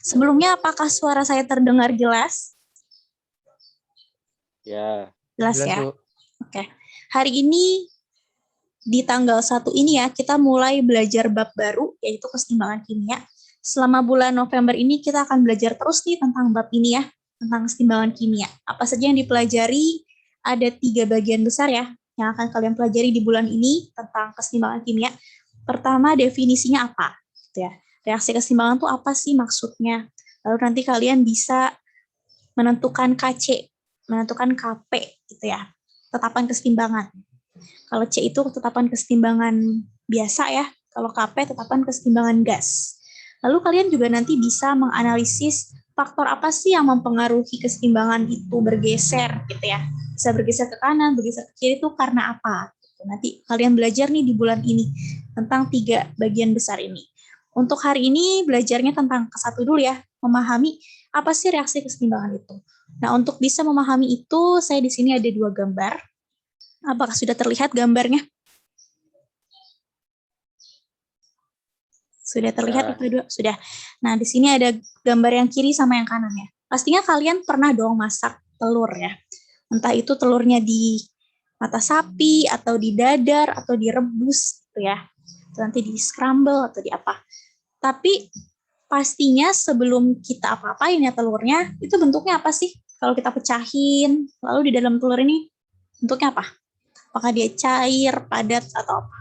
Sebelumnya, apakah suara saya terdengar jelas? Ya. Jelas ya? Oke. Hari ini, di tanggal 1 ini ya, kita mulai belajar bab baru, yaitu keseimbangan kimia. Selama bulan November ini, kita akan belajar terus nih tentang bab ini ya, tentang keseimbangan kimia. Apa saja yang dipelajari? Ada 3 bagian besar ya, yang akan kalian pelajari di bulan ini tentang keseimbangan kimia. Pertama, definisinya apa? Gitu ya. Reaksi keseimbangan itu apa sih maksudnya? Lalu nanti kalian bisa menentukan KC, menentukan KP gitu ya, tetapan keseimbangan. Kalau C itu tetapan keseimbangan biasa ya, kalau KP tetapan keseimbangan gas. Lalu kalian juga nanti bisa menganalisis faktor apa sih yang mempengaruhi keseimbangan itu bergeser gitu ya. Bisa bergeser ke kanan, bergeser ke kiri itu karena apa? Nanti kalian belajar nih di bulan ini tentang 3 bagian besar ini. Untuk hari ini belajarnya tentang ke-1 dulu ya, memahami apa sih reaksi keseimbangan itu. Nah, untuk bisa memahami itu, saya di sini ada 2 gambar. Apakah sudah terlihat gambarnya? Sudah terlihat itu 2? Sudah. Nah, di sini ada gambar yang kiri sama yang kanan ya. Pastinya kalian pernah dong masak telur ya. Entah itu telurnya di mata sapi, atau di dadar, atau direbus gitu ya. Nanti di scramble atau di apa. Tapi pastinya sebelum kita apa-apain ya telurnya, itu bentuknya apa sih? Kalau kita pecahin, lalu di dalam telur ini bentuknya apa? Apakah dia cair, padat, atau apa?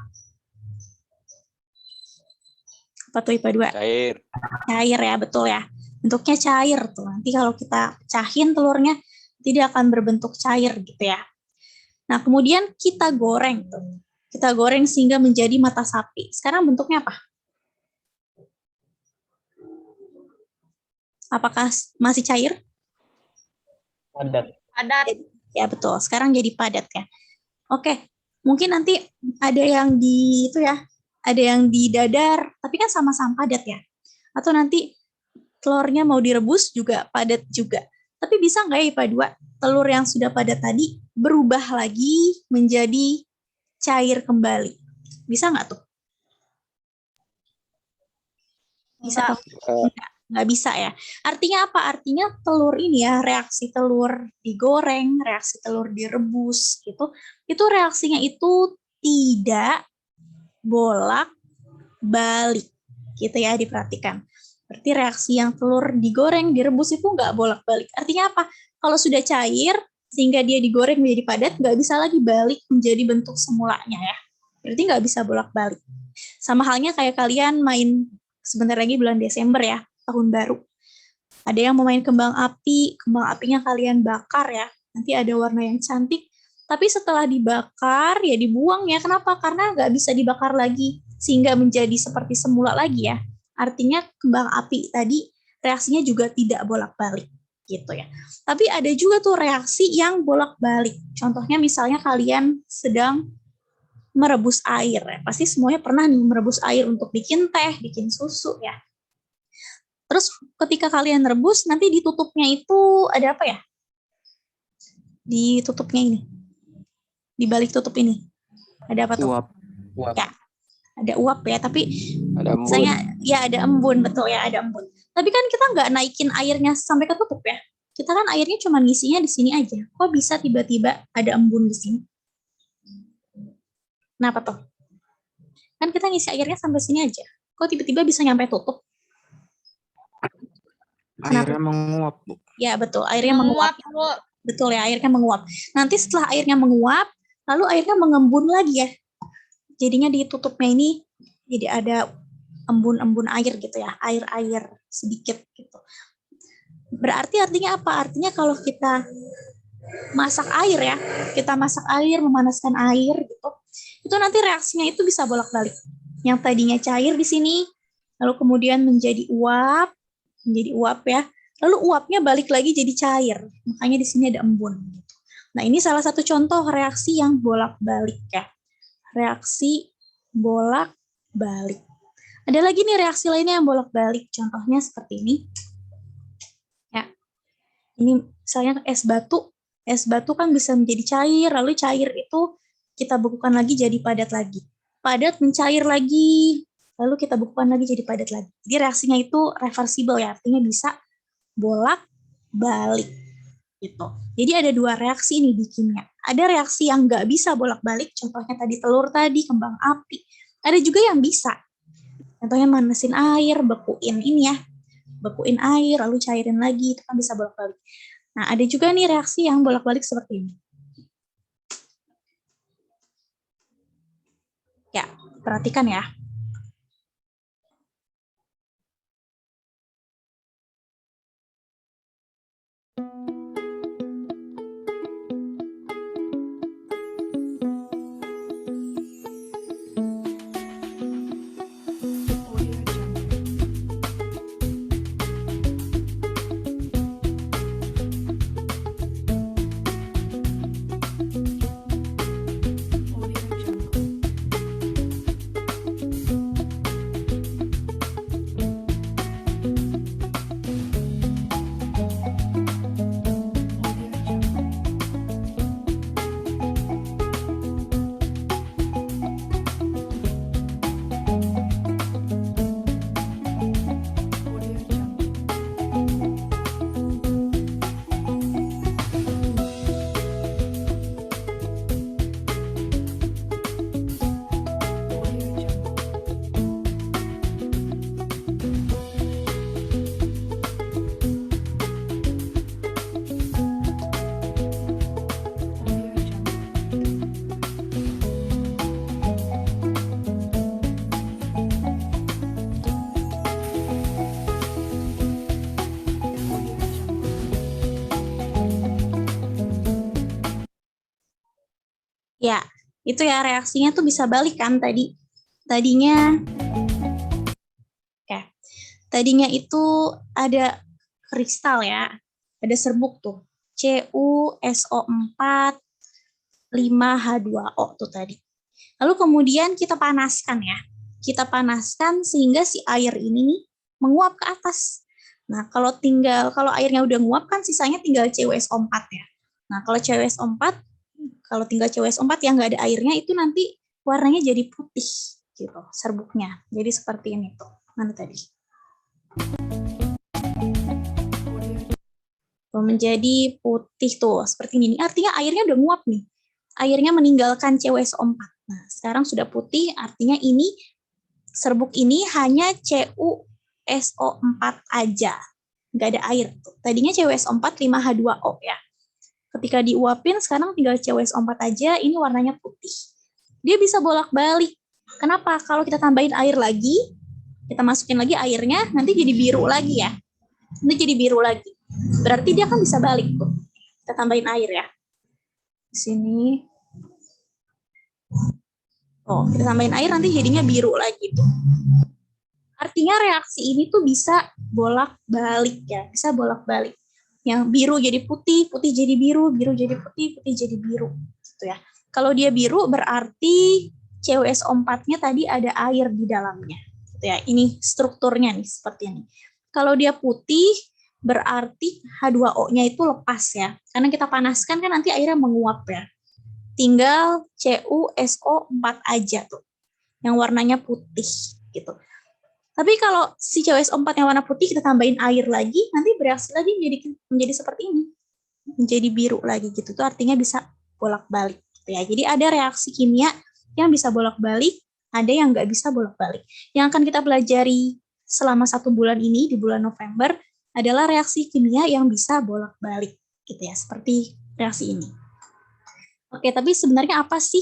Apa tuh IPA 2? Cair. Cair ya, betul ya. Bentuknya cair tuh. Nanti kalau kita pecahin telurnya, tidak akan berbentuk cair gitu ya. Nah, kemudian kita goreng tuh. Kita goreng sehingga menjadi mata sapi. Sekarang bentuknya apa? Apakah masih cair? Padat. Ya betul. Sekarang jadi padat ya. Oke. Mungkin nanti ada yang di itu ya, ada yang di dadar, tapi kan sama-sama padat ya. Atau nanti telurnya mau direbus juga padat juga. Tapi bisa nggak ya IPA 2, telur yang sudah padat tadi berubah lagi menjadi cair kembali? Bisa nggak tuh? Bisa atau nggak bisa ya? Artinya apa? Artinya telur ini ya, reaksi telur digoreng, reaksi telur direbus gitu, itu reaksinya itu tidak bolak-balik gitu ya, diperhatikan. Berarti reaksi yang telur digoreng, direbus itu nggak bolak-balik. Artinya apa? Kalau sudah cair, sehingga dia digoreng menjadi padat, nggak bisa lagi balik menjadi bentuk semulanya ya. Berarti nggak bisa bolak-balik. Sama halnya kayak kalian main sebentar lagi bulan Desember ya, tahun baru. Ada yang mau main kembang api, kembang apinya kalian bakar ya, nanti ada warna yang cantik, tapi setelah dibakar ya dibuang ya. Kenapa? Karena nggak bisa dibakar lagi, sehingga menjadi seperti semula lagi ya. Artinya kembang api tadi reaksinya juga tidak bolak-balik gitu ya. Tapi ada juga tuh reaksi yang bolak-balik. Contohnya misalnya kalian sedang merebus air ya. Pasti semuanya pernah nih merebus air untuk bikin teh, bikin susu ya. Terus ketika kalian rebus, nanti ditutupnya itu ada apa ya? Ditutupnya ini. Di balik tutup ini. Ada apa tuh? Uap. Ya, ada uap ya, tapi ada embun. misalnya ya ada embun, betul ya, ada embun. Tapi kan kita nggak naikin airnya sampai ke tutup ya. Kita kan airnya cuma ngisinya di sini aja. Kok bisa tiba-tiba ada embun di sini? Kenapa tuh? Kan kita ngisi airnya sampai sini aja. Kok tiba-tiba bisa nyampe tutup? Airnya menguap, Bu. Ya, betul. Airnya menguap. Betul ya, airnya menguap. Nanti setelah airnya menguap, lalu airnya mengembun lagi ya. Jadinya di tutupnya ini jadi ada embun-embun air gitu ya, air-air sedikit gitu. Berarti artinya apa? Artinya kalau kita masak air ya, kita masak air, memanaskan air gitu, itu nanti reaksinya itu bisa bolak-balik. Yang tadinya cair di sini, lalu kemudian menjadi uap ya. Lalu uapnya balik lagi jadi cair. Makanya di sini ada embun. Nah, ini salah satu contoh reaksi yang bolak-balik ya. Reaksi bolak-balik. Ada lagi nih reaksi lainnya yang bolak-balik. Contohnya seperti ini. Ya. Ini misalnya es batu. Es batu kan bisa menjadi cair, lalu cair itu kita bekukan lagi jadi padat lagi. Padat mencair lagi. lalu kita bukukan lagi jadi padat lagi. Jadi reaksinya itu reversible ya, artinya bisa bolak-balik gitu. Jadi ada dua reaksi ini di kimia. Ada reaksi yang nggak bisa bolak-balik, contohnya tadi telur tadi, kembang api. Ada juga yang bisa. Contohnya manasin air, bekuin ini ya, bekuin air, lalu cairin lagi, itu kan bisa bolak-balik. Nah, ada juga nih reaksi yang bolak-balik seperti ini. Ya, perhatikan ya. Ya, itu ya reaksinya tuh bisa balik kan tadi. Tadinya itu ada kristal ya. Ada serbuk tuh. CuSO4 5H2O tuh tadi. Lalu kemudian kita panaskan ya. Kita panaskan sehingga si air ini nih menguap ke atas. Nah, kalau airnya udah nguap kan sisanya tinggal CuSO4 ya. Nah, kalau tinggal CuSO4 yang nggak ada airnya itu nanti warnanya jadi putih gitu serbuknya. Jadi seperti ini tuh. Mana tadi? Tuh, menjadi putih tuh seperti ini. Artinya airnya udah nguap nih. Airnya meninggalkan CuSO4. Nah, sekarang sudah putih, artinya ini serbuk ini hanya CuSO4 aja. Nggak ada air. Tuh. Tadinya CuSO4 5H2O ya. Ketika diuapin, sekarang tinggal CuSO4 aja, ini warnanya putih. Dia bisa bolak-balik. Kenapa? Kalau kita tambahin air lagi, kita masukin lagi airnya, nanti jadi biru lagi ya. Nanti jadi biru lagi. Berarti dia kan bisa balik tuh. Kita tambahin air ya. Di sini. Oh, kita tambahin air nanti jadinya biru lagi tuh. Artinya reaksi ini tuh bisa bolak-balik ya, bisa bolak-balik. Yang biru jadi putih, putih jadi biru, biru jadi putih, putih jadi biru gitu ya. Kalau dia biru berarti CuSO4-nya tadi ada air di dalamnya. Gitu ya. Ini strukturnya nih seperti ini. Kalau dia putih berarti H2O-nya itu lepas ya. Karena kita panaskan kan nanti airnya menguap ya. Tinggal CuSO4 aja tuh. Yang warnanya putih gitu. Tapi kalau si CuSO4 yang warna putih kita tambahin air lagi, nanti bereaksi lagi menjadi seperti ini. Menjadi biru lagi gitu. Itu artinya bisa bolak-balik gitu ya. Jadi ada reaksi kimia yang bisa bolak-balik, ada yang nggak bisa bolak-balik. Yang akan kita pelajari selama 1 bulan ini, di bulan November, adalah reaksi kimia yang bisa bolak-balik gitu ya, seperti reaksi ini. Oke, tapi sebenarnya apa sih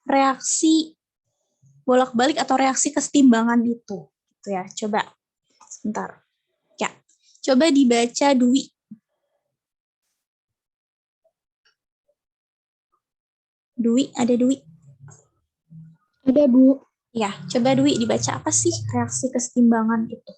reaksi bolak-balik atau reaksi kesetimbangan itu? Gitu ya, coba sebentar. Ya, coba dibaca Dwi. Dwi, ada Dwi? Ada, Bu. Ya, coba Dwi dibaca apa sih reaksi kesetimbangan itu?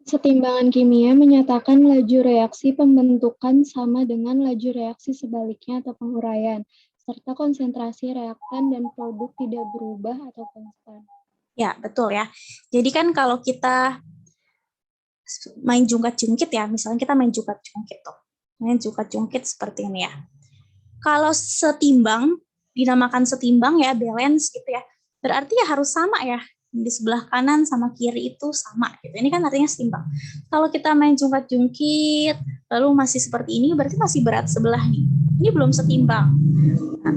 Kesetimbangan kimia menyatakan laju reaksi pembentukan sama dengan laju reaksi sebaliknya atau penguraian, serta konsentrasi reaktan dan produk tidak berubah atau konstan. Ya, betul ya. Jadi kan kalau kita main jungkat-jungkit ya, misalnya kita main jungkat-jungkit tuh. Main jungkat-jungkit seperti ini ya. Kalau setimbang, dinamakan setimbang ya, balance gitu ya. Berarti ya harus sama ya. Di sebelah kanan sama kiri itu sama gitu. Ini kan artinya seimbang. Kalau kita main jungkat-jungkit lalu masih seperti ini, berarti masih berat sebelah nih. Ini belum setimbang. Nah,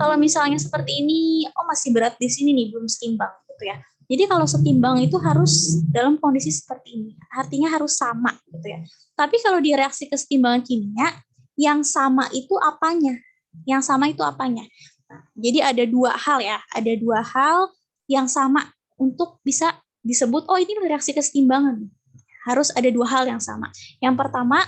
kalau misalnya seperti ini, oh masih berat di sini nih, belum setimbang gitu ya. Jadi kalau setimbang itu harus dalam kondisi seperti ini. Artinya harus sama gitu ya. Tapi kalau di reaksi kesetimbangan kimia, yang sama itu apanya? Yang sama itu apanya? Nah, jadi ada dua hal ya. Ada dua hal yang sama untuk bisa disebut, oh ini reaksi kesetimbangan. Harus ada dua hal yang sama. Yang pertama,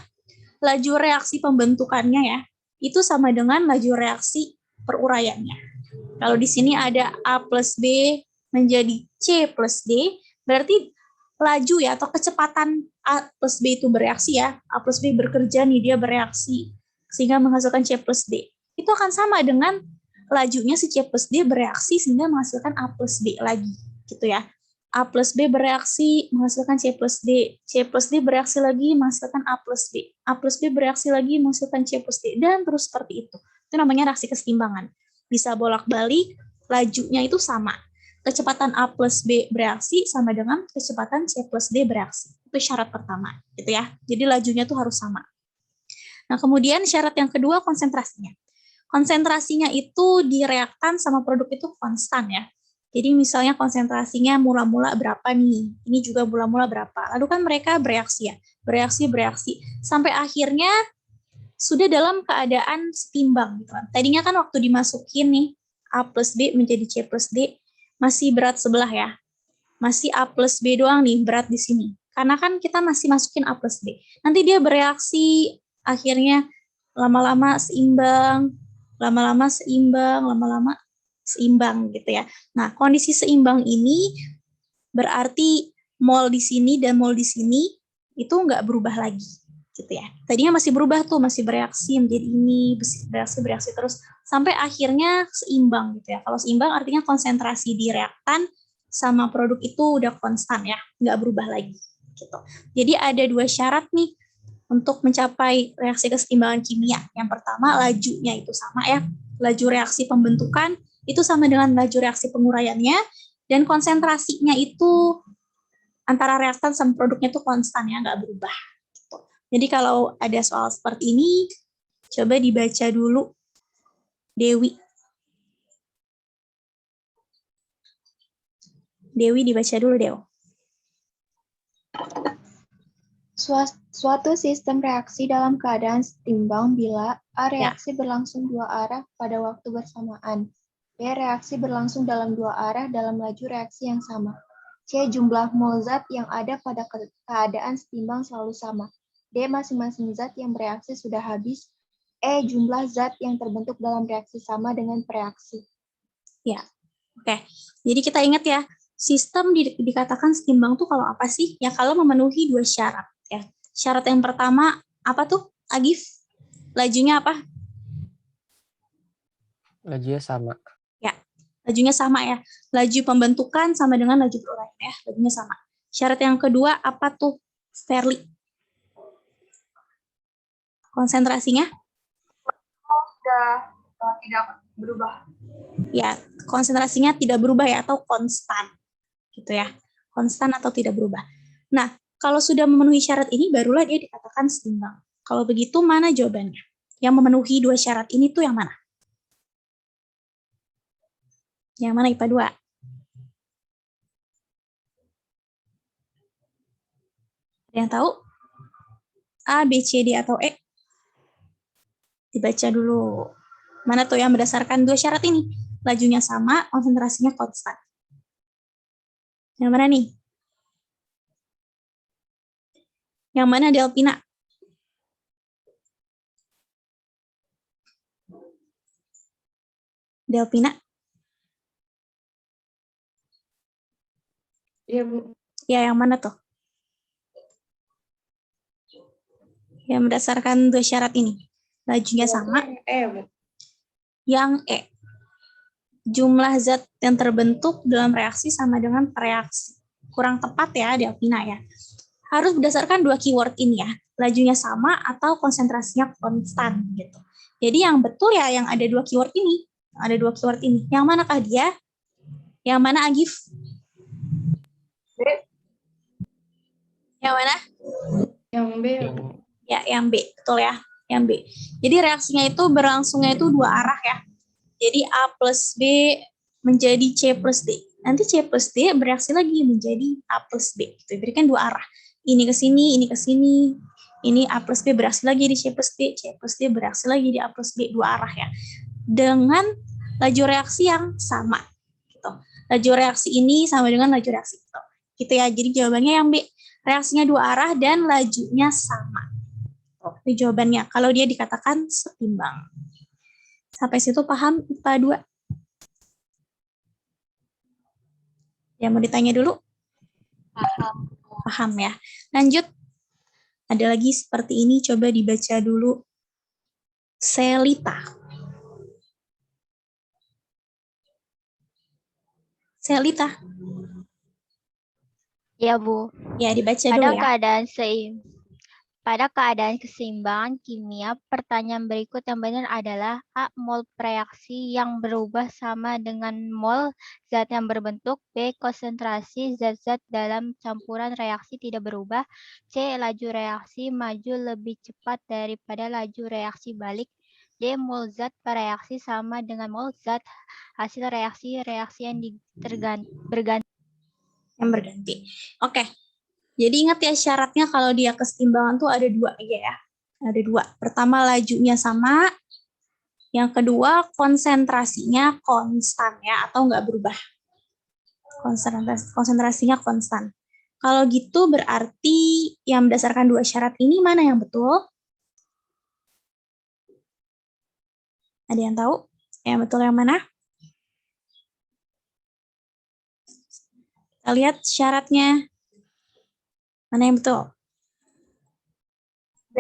laju reaksi pembentukannya ya, itu sama dengan laju reaksi peruraiannya. Kalau di sini ada A plus B menjadi C plus D, berarti laju ya, atau kecepatan A plus B itu bereaksi ya, A plus B bekerja nih, dia bereaksi, sehingga menghasilkan C plus D. Itu akan sama dengan lajunya si C plus D bereaksi sehingga menghasilkan A plus B lagi. Gitu ya. A plus B bereaksi menghasilkan C plus D. C plus D bereaksi lagi menghasilkan A plus B. A plus B bereaksi lagi menghasilkan C plus D. Dan terus seperti itu. Itu namanya reaksi kesetimbangan. Bisa bolak-balik, lajunya itu sama. Kecepatan A plus B bereaksi sama dengan kecepatan C plus D bereaksi. Itu syarat pertama. Gitu ya. Jadi lajunya itu harus sama. Nah, kemudian syarat yang kedua konsentrasinya. Konsentrasinya itu di reaktan sama produk itu konstan ya. Jadi misalnya konsentrasinya mula-mula berapa nih, ini juga mula-mula berapa. Lalu kan mereka bereaksi ya, bereaksi, sampai akhirnya sudah dalam keadaan setimbang. Gitu. Tadinya kan waktu dimasukin nih, A plus B menjadi C plus D, masih berat sebelah ya. Masih A plus B doang nih, berat di sini. Karena kan kita masih masukin A plus B. Nanti dia bereaksi, akhirnya lama-lama seimbang, lama-lama seimbang gitu ya. Nah, kondisi seimbang ini berarti mol di sini dan mol di sini itu nggak berubah lagi gitu ya. Tadinya masih berubah tuh, masih bereaksi menjadi ini, bereaksi terus sampai akhirnya seimbang gitu ya. Kalau seimbang artinya konsentrasi di reaktan sama produk itu udah konstan ya, nggak berubah lagi gitu. Jadi ada dua syarat nih untuk mencapai reaksi kesetimbangan kimia. Yang pertama, lajunya itu sama ya. Laju reaksi pembentukan itu sama dengan laju reaksi penguraiannya, dan konsentrasinya itu antara reaktan sama produknya itu konstan ya, nggak berubah. Gitu. Jadi kalau ada soal seperti ini, coba dibaca dulu, Dewi. Dewi dibaca dulu, Dew. Suatu sistem reaksi dalam keadaan setimbang bila A reaksi berlangsung dua arah pada waktu bersamaan, B reaksi berlangsung dalam dua arah dalam laju reaksi yang sama, C jumlah mol zat yang ada pada keadaan setimbang selalu sama, D masing-masing zat yang bereaksi sudah habis, E jumlah zat yang terbentuk dalam reaksi sama dengan pereaksi. Ya, oke. Jadi kita ingat ya, sistem dikatakan setimbang tuh kalau apa sih? Ya kalau memenuhi dua syarat. Ya. Syarat yang pertama apa tuh, Agif? Lajunya apa? Lajunya sama. Ya, lajunya sama ya. Laju pembentukan sama dengan laju peruraian ya, lajunya sama. Syarat yang kedua apa tuh, Verly? Konsentrasinya? Sudah tidak berubah. Ya, konsentrasinya tidak berubah ya, atau konstan. Gitu ya. Konstan atau tidak berubah. Nah, kalau sudah memenuhi syarat ini, barulah dia dikatakan setimbang. Kalau begitu, mana jawabannya? Yang memenuhi dua syarat ini tuh yang mana? Yang mana IPA 2? Ada yang tahu? A, B, C, D, atau E? Dibaca dulu. Mana tuh yang berdasarkan dua syarat ini? Lajunya sama, konsentrasinya konstan. Yang mana nih? Yang mana, Delpina? Delpina? Iya, Bu. Ya, yang mana tuh? Yang berdasarkan dua syarat ini. Lajunya sama. Yang E. Jumlah zat yang terbentuk dalam reaksi sama dengan pereaksi. Kurang tepat ya, Delpina ya. Harus berdasarkan dua keyword ini ya. Lajunya sama atau konsentrasinya konstan gitu. Jadi yang betul ya yang ada dua keyword ini. Ada dua keyword ini. Yang manakah dia? Yang mana, Agif? B. Yang mana? Yang B. Ya, yang B. Betul ya. Yang B. Jadi reaksinya itu berlangsungnya itu dua arah ya. Jadi A plus B menjadi C plus D. Nanti C plus D bereaksi lagi menjadi A plus B. Itu diberikan dua arah. Ini ke sini, ini ke sini. Ini A plus B bereaksi lagi di C plus D. C plus D bereaksi lagi di A plus B. Dua arah ya. Dengan laju reaksi yang sama. Gitu. Laju reaksi ini sama dengan laju reaksi itu. Gitu ya. Jadi jawabannya yang B. Reaksinya dua arah dan lajunya sama. Itu jawabannya. Kalau dia dikatakan setimbang. Sampai situ paham IPA 2? Ya, mau ditanya dulu? Paham. Paham ya. Lanjut. Ada lagi seperti ini. Coba dibaca dulu. Selita. Selita. Ya, Bu. Ya, dibaca Pada dulu ya. Pada keadaan keseimbangan kimia, pertanyaan berikut yang benar adalah A. Mol reaksi yang berubah sama dengan mol zat yang berbentuk. B. Konsentrasi zat-zat dalam campuran reaksi tidak berubah. C. Laju reaksi maju lebih cepat daripada laju reaksi balik. D. Mol zat bereaksi sama dengan mol zat hasil reaksi yang berganti. Yang berganti. Oke. Jadi ingat ya syaratnya kalau dia keseimbangan tuh ada dua aja ya. Ada dua. Pertama lajunya sama. Yang kedua konsentrasinya konstan ya atau nggak berubah. Konsentrasinya konstan. Kalau gitu berarti yang berdasarkan dua syarat ini mana yang betul? Ada yang tahu? Yang betul yang mana? Kita lihat syaratnya. Mana yang betul? D.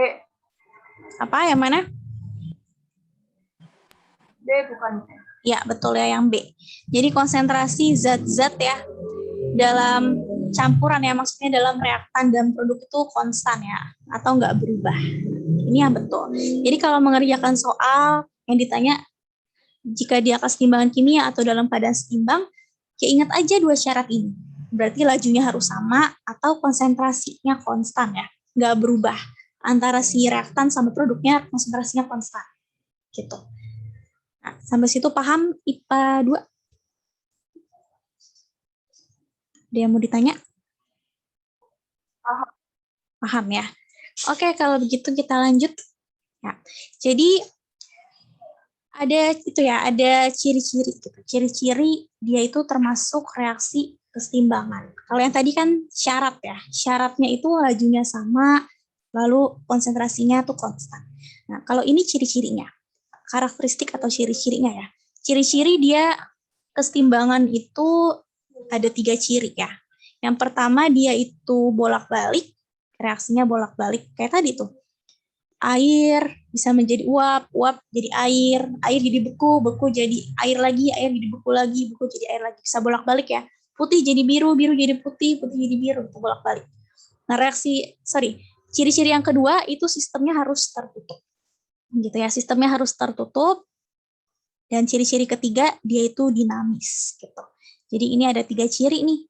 Apa? Yang mana? D bukan. Ya, betul ya yang B. Jadi konsentrasi zat-zat ya dalam campuran ya, maksudnya dalam reaktan dan produk itu konstan ya, atau nggak berubah. Ini yang betul. Jadi kalau mengerjakan soal yang ditanya jika dia keseimbangan kimia atau dalam keadaan seimbang, ya ingat aja dua syarat ini. Berarti lajunya harus sama atau konsentrasinya konstan ya, nggak berubah. Antara si reaktan sama produknya konsentrasinya konstan. Gitu. Nah, sampai situ paham IPA 2? Ada yang mau ditanya? Paham. Paham ya. Oke, kalau begitu kita lanjut. Ya. Jadi ada itu ya, ada ciri-ciri gitu. Ciri-ciri dia itu termasuk reaksi keseimbangan. Kalau yang tadi kan syarat ya. Syaratnya itu lajunya sama, lalu konsentrasinya tuh konstan. Nah, kalau ini ciri-cirinya. Karakteristik atau ciri-cirinya ya. Ciri-ciri dia keseimbangan itu ada 3 ciri ya. Yang pertama dia itu bolak-balik, reaksinya bolak-balik kayak tadi tuh. Air bisa menjadi uap, uap jadi air jadi beku, beku jadi air lagi, air jadi beku lagi, beku jadi air lagi. Bisa bolak-balik ya. Putih jadi biru, biru jadi putih, putih jadi biru, itu bolak-balik. Nah, ciri-ciri yang kedua itu sistemnya harus tertutup. Gitu ya, sistemnya harus tertutup. Dan ciri-ciri ketiga dia itu dinamis gitu. Jadi ini ada 3 ciri nih.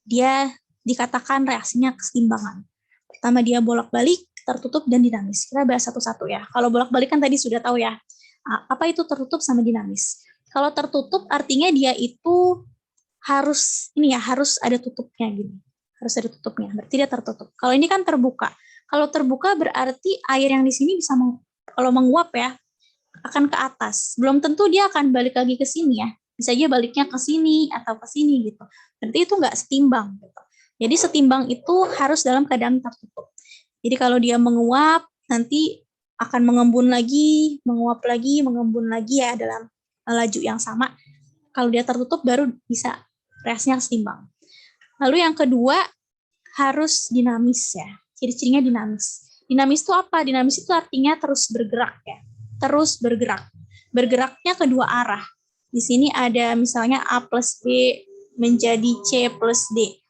Dia dikatakan reaksinya keseimbangan. Pertama dia bolak-balik, tertutup, dan dinamis. Kita bahas satu-satu ya. Kalau bolak-balik kan tadi sudah tahu ya. Apa itu tertutup sama dinamis? Kalau tertutup artinya dia itu harus ada tutupnya gini. Harus ada tutupnya. Berarti dia tertutup. Kalau ini kan terbuka. Kalau terbuka berarti air yang di sini bisa kalau menguap ya akan ke atas. Belum tentu dia akan balik lagi ke sini ya. Bisa aja baliknya ke sini atau ke sini gitu. Berarti itu nggak setimbang gitu. Jadi setimbang itu harus dalam keadaan tertutup. Jadi kalau dia menguap, nanti akan mengembun lagi, menguap lagi, mengembun lagi ya dalam laju yang sama. Kalau dia tertutup baru bisa reaksinya setimbang. Lalu yang kedua harus dinamis ya. Ciri-cirinya dinamis. Dinamis itu apa? Dinamis itu artinya terus bergerak ya. Terus bergerak. Bergeraknya kedua arah. Di sini ada misalnya A plus B menjadi C plus D.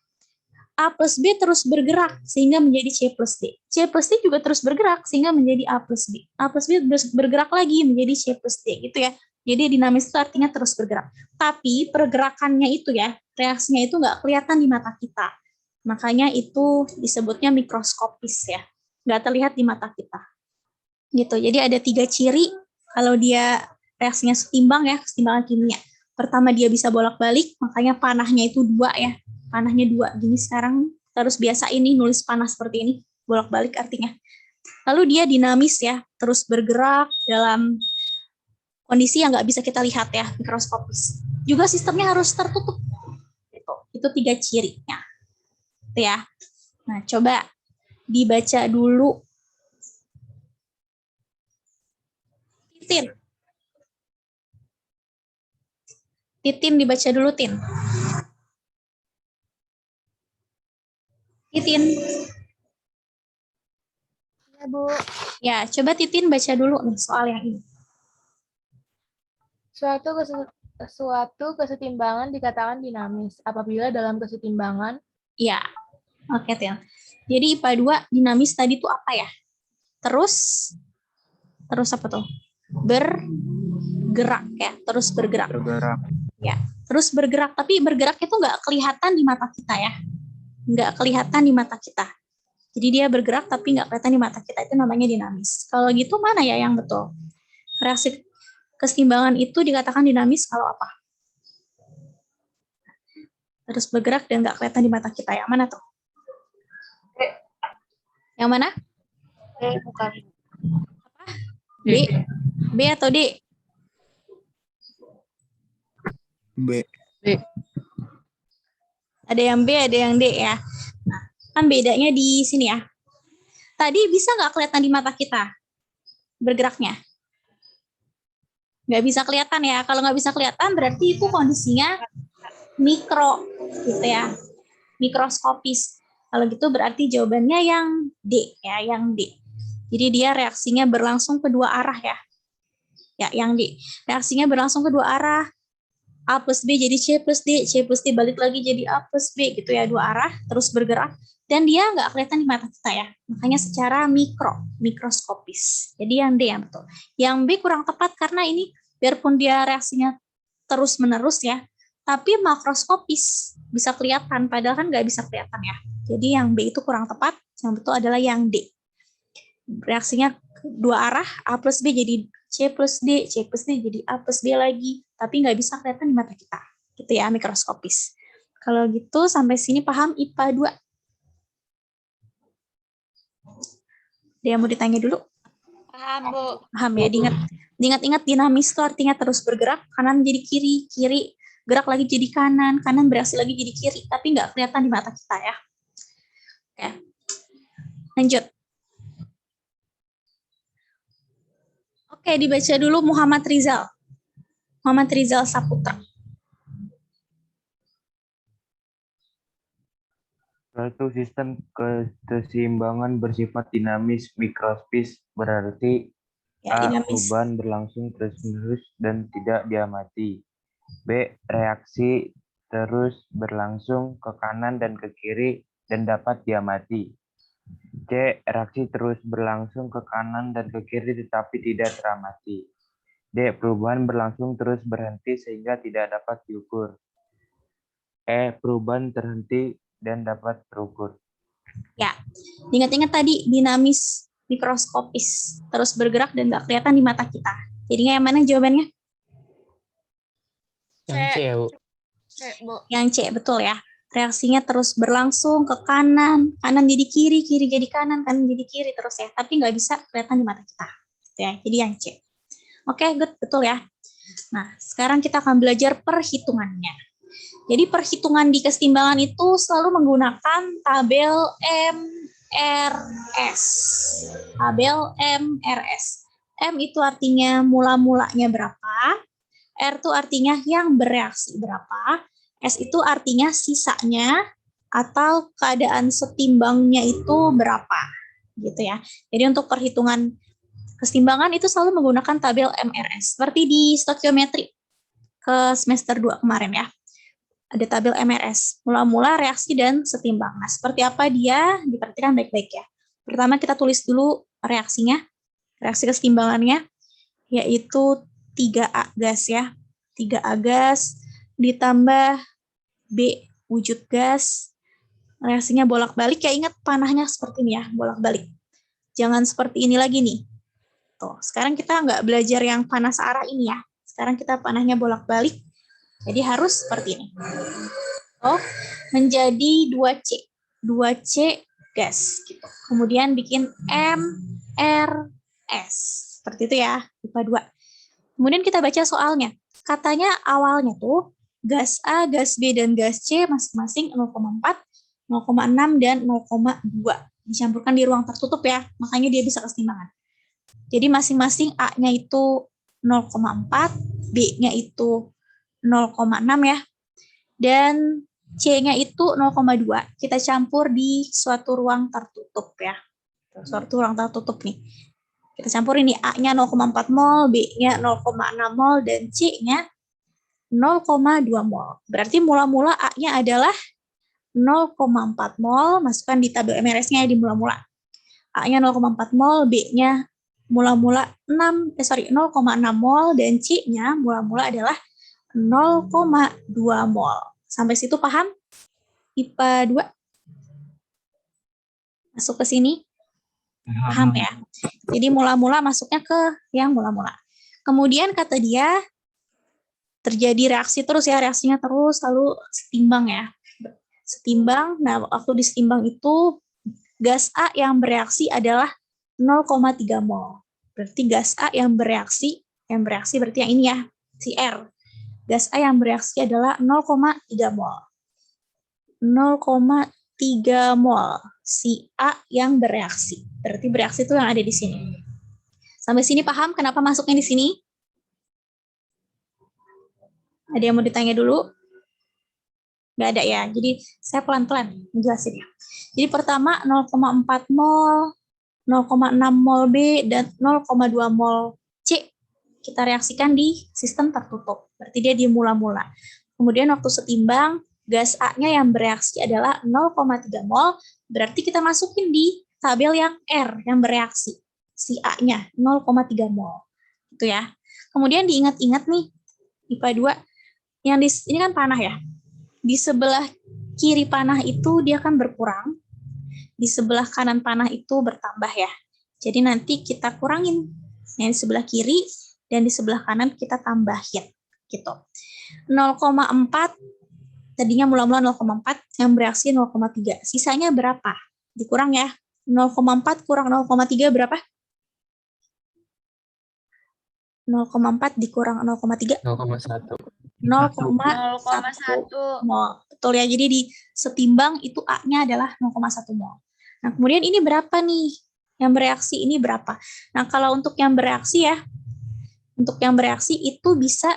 A plus B terus bergerak sehingga menjadi C plus D. C plus D juga terus bergerak sehingga menjadi A plus B. A plus B bergerak lagi menjadi C plus D gitu ya. Jadi dinamis itu artinya terus bergerak. Tapi pergerakannya itu ya, reaksinya itu nggak kelihatan di mata kita. Makanya itu disebutnya mikroskopis ya. Nggak terlihat di mata kita. Gitu. Jadi ada 3 ciri kalau dia reaksinya setimbang ya, kesetimbangan kimia. Pertama dia bisa bolak-balik, makanya panahnya itu 2 ya. Panahnya 2. Jadi sekarang terus biasa ini nulis panah seperti ini, bolak-balik artinya. Lalu dia dinamis ya, terus bergerak dalam kondisi yang nggak bisa kita lihat ya, mikroskopis. Juga sistemnya harus tertutup. Itu 3 cirinya. Itu ya. Nah, coba dibaca dulu. Titin dibaca dulu, Tin. Titin. Ya, Bu. Ya, coba Titin baca dulu nih soal yang ini. Suatu kesetimbangan dikatakan dinamis apabila dalam kesetimbangan Ya, oke, Tin. Jadi IPA 2 dinamis tadi tuh apa ya? Terus apa tuh? Bergerak ya, terus bergerak. Ya, terus bergerak, tapi bergerak itu nggak kelihatan di mata kita ya. Nggak kelihatan di mata kita. Jadi dia bergerak tapi nggak kelihatan di mata kita, itu namanya dinamis. Kalau gitu mana ya yang betul? Reaksi kesetimbangan itu dikatakan dinamis kalau apa? Terus bergerak dan nggak kelihatan di mata kita. Yang mana tuh? Yang mana? bukan B. B atau D? B. Ada yang B, ada yang D ya. Nah, kan bedanya di sini ya. Tadi bisa nggak kelihatan di mata kita bergeraknya? Nggak bisa kelihatan ya. Kalau nggak bisa kelihatan berarti itu kondisinya mikro gitu ya. Mikroskopis. Kalau gitu berarti jawabannya yang D ya, yang D. Jadi dia reaksinya berlangsung kedua arah ya. Ya, yang D. Reaksinya berlangsung kedua arah. A plus B jadi C plus D, C plus D balik lagi jadi A plus B gitu ya, 2 arah, terus bergerak. Dan dia nggak kelihatan di mata kita ya. Makanya secara mikroskopis. Jadi yang D yang betul. Yang B kurang tepat karena ini biarpun dia reaksinya terus-menerus ya, tapi makroskopis, bisa kelihatan, padahal kan nggak bisa kelihatan ya. Jadi yang B itu kurang tepat, yang betul adalah yang D. Reaksinya 2 arah, A plus B jadi C plus D, C plus D jadi A plus D lagi, tapi nggak bisa kelihatan di mata kita. Gitu ya, mikroskopis. Kalau gitu, sampai sini paham IPA 2? Dia mau ditanya dulu? Paham, Bu. Paham ya, diingat-ingat dinamis itu artinya terus bergerak, kanan jadi kiri, kiri gerak lagi jadi kanan, kanan bereaksi lagi jadi kiri, tapi nggak kelihatan di mata kita ya. Oke, lanjut. Oke, dibaca dulu Muhammad Rizal. Muhammad Rizal Saputra. Suatu sistem keseimbangan bersifat dinamis mikroskopis berarti Ya, A. dinamis. Perubahan berlangsung terus-menerus dan tidak diamati. B. Reaksi terus berlangsung ke kanan dan ke kiri dan dapat diamati. C. Reaksi terus berlangsung ke kanan dan ke kiri tetapi tidak teramati. D. Perubahan berlangsung terus berhenti sehingga tidak dapat diukur. E. Perubahan terhenti dan dapat terukur. Ya, ingat-ingat tadi dinamis mikroskopis, terus bergerak dan nggak kelihatan di mata kita. Jadinya yang mana jawabannya? Yang C ya, Bu. Bu. Yang C, betul ya. Reaksinya terus berlangsung ke kanan, kanan jadi kiri, kiri jadi kanan, kanan jadi kiri terus ya. Tapi nggak bisa kelihatan di mata kita. Gitu ya. Jadi yang C. Oke, good, betul ya. Nah, sekarang kita akan belajar perhitungannya. Jadi perhitungan di kesetimbangan itu selalu menggunakan tabel MRS. Tabel MRS. M itu artinya mula-mulanya berapa, R itu artinya yang bereaksi berapa, S itu artinya sisanya atau keadaan setimbangnya itu berapa, gitu ya. Jadi untuk perhitungan kesetimbangan itu selalu menggunakan tabel MRS, seperti di stokiometri ke semester 2 kemarin ya. Ada tabel MRS, mula-mula, reaksi, dan setimbang. Nah, seperti apa dia? Diperhatikan baik-baik ya. Pertama kita tulis dulu reaksinya, reaksi kesetimbangannya, yaitu 3 3A gas ya. 3A gas ditambah B wujud gas. Reaksinya bolak-balik ya, ingat panahnya seperti ini ya, bolak-balik. Jangan seperti ini lagi nih. Tuh, sekarang kita nggak belajar yang panas arah ini ya. Sekarang kita panahnya bolak-balik. Jadi harus seperti ini. Oh, menjadi 2C. 2C gas gitu. Kemudian bikin MRS. Seperti itu ya, IPA 2. Kemudian kita baca soalnya. Katanya awalnya tuh gas A, gas B, dan gas C masing-masing 0,4, 0,6, dan 0,2. Dicampurkan di ruang tertutup ya, makanya dia bisa kesetimbangan. Jadi masing-masing A-nya itu 0,4, B-nya itu 0,6 ya, dan C-nya itu 0,2. Kita campur di suatu ruang tertutup ya. Suatu ruang tertutup nih. Kita campur ini A-nya 0,4 mol, B-nya 0,6 mol, dan C-nya 0,2 mol. Berarti mula-mula A-nya adalah 0,4 mol, masukkan di tabel MRS-nya di mula-mula. A-nya 0,4 mol, B-nya mula-mula 0,6 mol, dan C-nya mula-mula adalah 0,2 mol. Sampai situ paham? IPA 2? Masuk ke sini? Paham ya? Jadi mula-mula masuknya ke yang mula-mula. Kemudian kata dia, terjadi reaksi terus ya, reaksinya terus, lalu setimbang ya. Setimbang, nah waktu disetimbang itu gas A yang bereaksi adalah 0,3 mol. Berarti gas A yang bereaksi berarti yang ini ya, si R. Gas A yang bereaksi adalah 0,3 mol. 0,3 mol si A yang bereaksi. Berarti bereaksi itu yang ada di sini. Sampai sini paham kenapa masuknya di sini? Ada yang mau ditanya dulu? Nggak ada ya. Jadi saya pelan-pelan menjelasinnya. Jadi pertama 0,4 mol, 0,6 mol B, dan 0,2 mol C kita reaksikan di sistem tertutup. Berarti dia di mula-mula. Kemudian waktu setimbang, gas A-nya yang bereaksi adalah 0,3 mol, berarti kita masukin di tabel yang R yang bereaksi. Si A-nya 0,3 mol. Gitu ya. Kemudian diingat-ingat nih, IPA 2, yang ini kan panah ya. Di sebelah kiri panah itu dia akan berkurang, di sebelah kanan panah itu bertambah ya. Jadi nanti kita kurangin yang di sebelah kiri dan di sebelah kanan kita tambahin gitu. 0,4 tadinya mula-mula 0,4 yang bereaksi 0,3. Sisanya berapa? Dikurang ya. 0,4 kurang 0,3 berapa? 0,4 dikurang 0,3. 0,1. 0,1 mol. Betul ya, jadi di setimbang itu A-nya adalah 0,1 mol. Nah, kemudian ini berapa nih? Yang bereaksi ini berapa? Nah, kalau untuk yang bereaksi ya, untuk yang bereaksi itu bisa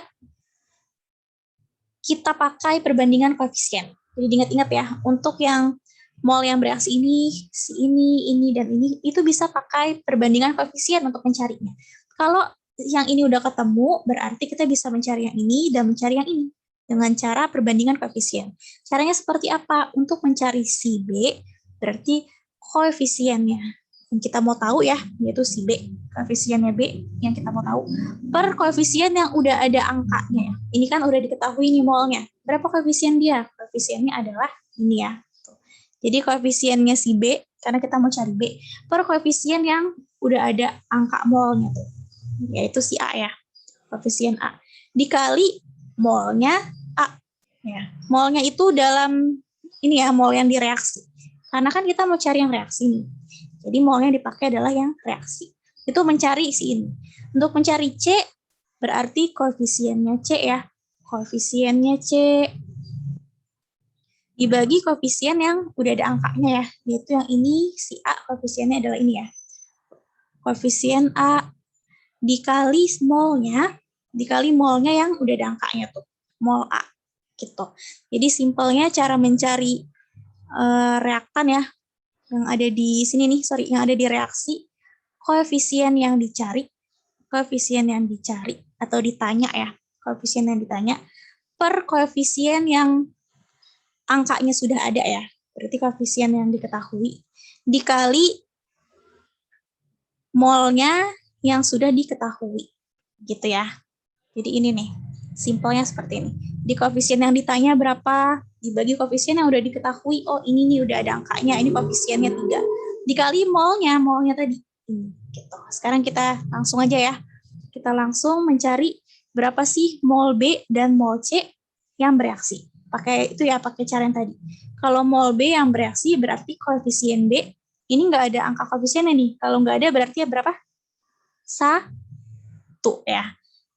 kita pakai perbandingan koefisien. Jadi diingat-ingat ya, untuk yang mol yang bereaksi ini, si ini, dan ini, itu bisa pakai perbandingan koefisien untuk mencarinya. Kalau yang ini udah ketemu, berarti kita bisa mencari yang ini dan mencari yang ini dengan cara perbandingan koefisien. Caranya seperti apa? Untuk mencari si B, berarti koefisiennya yang kita mau tahu ya, yaitu si B. Koefisiennya B yang kita mau tahu per koefisien yang udah ada angkanya. Ini kan udah diketahui nih molnya. Berapa koefisien dia? Koefisiennya adalah ini ya. Jadi koefisiennya si B, karena kita mau cari B, per koefisien yang udah ada angka molnya tuh, yaitu si A ya, koefisien A, dikali molnya A. Ya. Molnya itu dalam ini ya, mol yang direaksi. Karena kan kita mau cari yang reaksi nih. Jadi molnya dipakai adalah yang reaksi. Itu mencari si ini. Untuk mencari C, berarti koefisiennya C ya. Koefisiennya C dibagi koefisien yang udah ada angkanya ya. Yaitu yang ini, si A, koefisiennya adalah ini ya. Koefisien A dikali molnya yang udah ada angkanya tuh. Mol A. Gitu. Jadi simpelnya cara mencari reaktan ya, yang ada di sini nih, yang ada di reaksi, koefisien yang dicari atau ditanya ya, koefisien yang ditanya per koefisien yang angkanya sudah ada ya, berarti koefisien yang diketahui dikali molnya yang sudah diketahui, gitu ya. Jadi ini nih, simpelnya seperti ini. Di koefisien yang ditanya berapa, dibagi koefisien yang udah diketahui, oh ini nih udah ada angkanya, ini koefisiennya 3. Dikali molnya tadi. Gitu. Sekarang kita langsung aja ya. Kita langsung mencari berapa sih mol B dan mol C yang bereaksi. Pakai itu ya, pakai cara yang tadi. Kalau mol B yang bereaksi berarti koefisien B, ini nggak ada angka koefisiennya nih. Kalau nggak ada berarti ya berapa? 1 ya.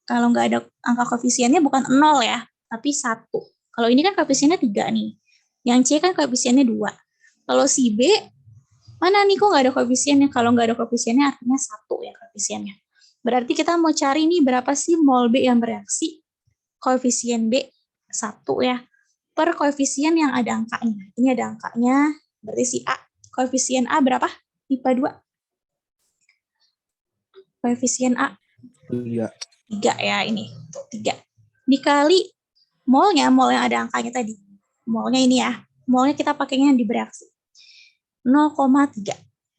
Kalau nggak ada angka koefisiennya bukan 0 ya, tapi 1. Kalau ini kan koefisiennya 3 nih. Yang C kan koefisiennya 2. Kalau si B, mana nih kok nggak ada koefisiennya? Kalau nggak ada koefisiennya artinya 1 ya koefisiennya. Berarti kita mau cari nih berapa sih mol B yang bereaksi? Koefisien B 1 ya. Per koefisien yang ada angkanya. Ini ada angkanya, berarti si A. Koefisien A berapa? IPA 2. Koefisien A 3. 3 ya ini. 3. Dikali molnya, mol yang ada angkanya tadi. Molnya ini ya. Molnya kita pakainya yang di bereaksi. 0,3.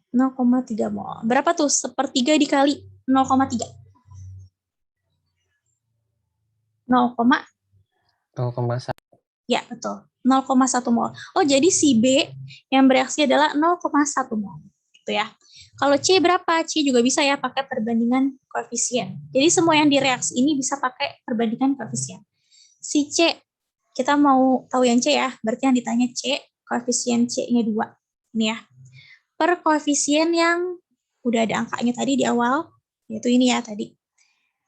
0,3 mol. Berapa tuh? 1/3 dikali 0,3. 0,1. Ya, betul. 0,1 mol. Oh, jadi si B yang bereaksi adalah 0,1 mol. Gitu ya. Kalau C berapa? C juga bisa ya pakai perbandingan koefisien. Jadi semua yang direaksi ini bisa pakai perbandingan koefisien. Si C, kita mau tahu yang C ya. Berarti yang ditanya C, koefisien C-nya 2. Ini ya. Per koefisien yang udah ada angkanya tadi di awal, yaitu ini ya tadi.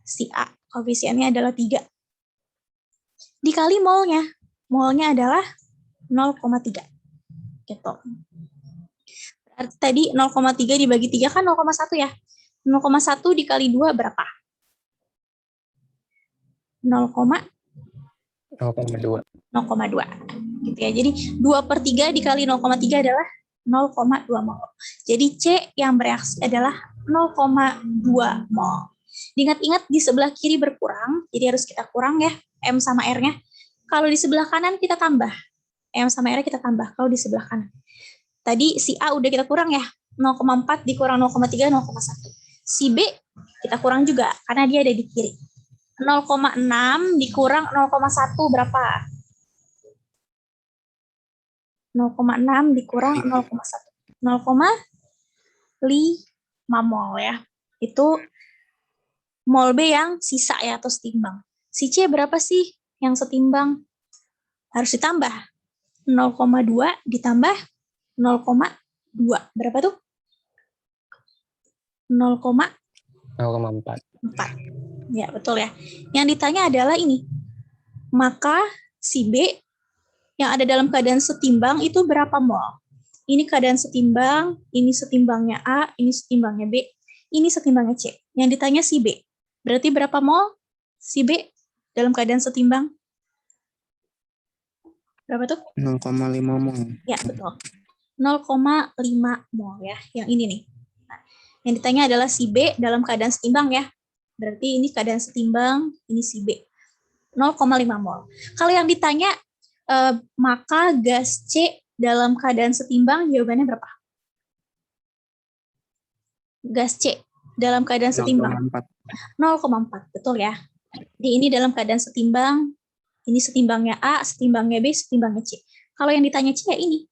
Si A, koefisiennya adalah 3. Dikali molnya. Molnya adalah 0,3. Gitu. Berarti tadi 0,3 dibagi 3 kan 0,1 ya. 0,1 dikali 2 berapa? 0,2. 0,2. Gitu ya. Jadi 2/3 dikali 0,3 adalah 0,2 mol. Jadi C yang bereaksi adalah 0,2 mol. Diingat-ingat di sebelah kiri berkurang, jadi harus kita kurang ya, M sama R-nya. Kalau di sebelah kanan kita tambah. M sama R kita tambah kalau di sebelah kanan. Tadi si A udah kita kurang ya. 0,4 dikurang 0,3, 0,1. Si B kita kurang juga karena dia ada di kiri. 0,6 dikurang 0,1 berapa? 0,6 dikurang 0,1. 0,5 mol ya. Itu mol B yang sisa ya atau setimbang. Si C berapa sih yang setimbang? Harus ditambah. 0,2 ditambah 0,2. Berapa tuh? 0,4. Ya, betul ya. Yang ditanya adalah ini. Maka si B yang ada dalam keadaan setimbang itu berapa mol? Ini keadaan setimbang, ini setimbangnya A, ini setimbangnya B, ini setimbangnya C. Yang ditanya si B. Berarti berapa mol si B dalam keadaan setimbang? Berapa tuh? 0,5 mol. Ya, betul. 0,5 mol ya. Yang ini nih. Nah, yang ditanya adalah si B dalam keadaan setimbang ya. Berarti ini keadaan setimbang, ini si B. 0,5 mol. Kalau yang ditanya, maka gas C dalam keadaan setimbang, jawabannya berapa? Gas C dalam keadaan setimbang. 0,4. Betul ya. Jadi ini dalam keadaan setimbang, ini setimbangnya A, setimbangnya B, setimbangnya C. Kalau yang ditanya C ya ini.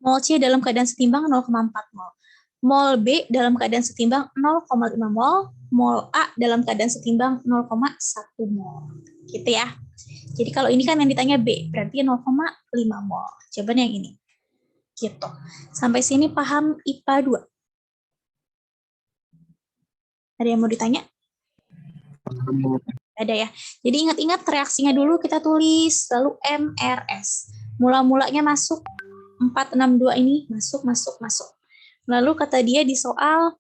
Mol C dalam keadaan setimbang 0,4 mol. Mol B dalam keadaan setimbang 0,5 mol. Mol A dalam keadaan setimbang 0,1 mol. Gitu ya. Jadi kalau ini kan yang ditanya B, berarti 0,5 mol. Jawaban yang ini. Gitu. Sampai sini paham IPA 2? Ada yang mau ditanya? Ada ya. Jadi ingat-ingat reaksinya dulu kita tulis, lalu MRS. Mula-mulanya masuk 462 ini, masuk. Lalu kata dia di soal,